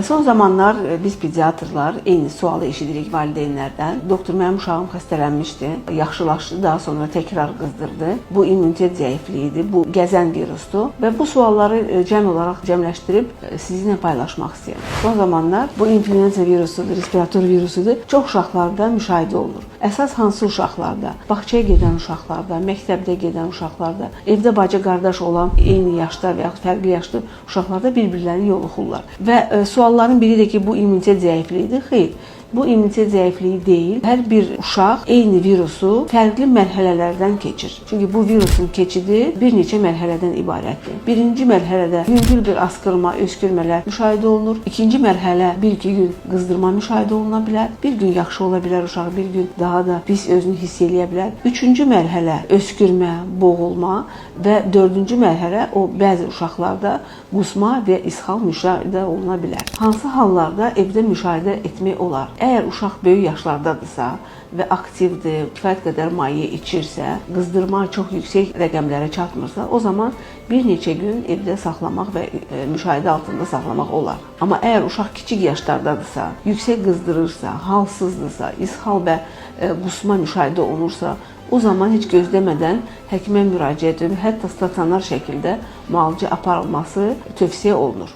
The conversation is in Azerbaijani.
Son zamanlar biz pediatrlar eyni sualı eşidirik valideynlərdən. Doktor, mənim uşağım xəstələnmişdi, yaxşılaşdı, daha sonra təkrar qızdırdı. Bu immunitet zəifliyidir, bu gəzən virusdur və bu sualları cəm olaraq cəmləşdirib sizinlə paylaşmaq istəyirəm. Son zamanlar bu influenza virusudur, respirator virusudur, çox uşaqlarda müşahidə olunur. Əsas hansı uşaqlarda? Bağçaya gedən uşaqlarda, məktəbdə gedən uşaqlarda, evdə bacı-qardaş olan eyni yaşda və yaxud fərqli yaşlı uşaqlarda bir-birlərini yoluxurlar. Və sualların biri də ki, bu immunitet zəifliyidir. Xeyr, bu immunitet zəifliyi deyil. Hər bir uşaq eyni virusu fərqli mərhələlərdən keçir. Çünki bu virusun keçidi bir neçə mərhələdən ibarətdir. Birinci mərhələdə yüngül bir askırma, öskürmələr müşahidə olunur. İkinci mərhələ 1-2 gün qızdırma müşahidə oluna bilər. Bir gün yaxşı ola bilər uşaq, bir gün daha da pis özünü hiss eləyə bilər. Üçüncü mərhələ öskürmə, boğulma və dördüncü mərhələ o bəzi uşaqlarda qusma və ishal müşahidə oluna bilər. Hansı hallarda evdə müşahidə etmək olar? Əgər uşaq böyük yaşlardadırsa və aktivdir, kifayət qədər maye içirsə, qızdırma çox yüksək rəqəmlərə çatmırsa, o zaman bir neçə gün evdə saxlamaq və müşahidə altında saxlamaq olar. Amma əgər uşaq kiçik yaşlardadırsa, yüksək qızdırırsa, halsızdırsa, ishal və qusma müşahidə olunursa, o zaman heç gözləmədən həkimə müraciət edib, hətta stasionar şəkildə müalicə aparılması tövsiyə olunur.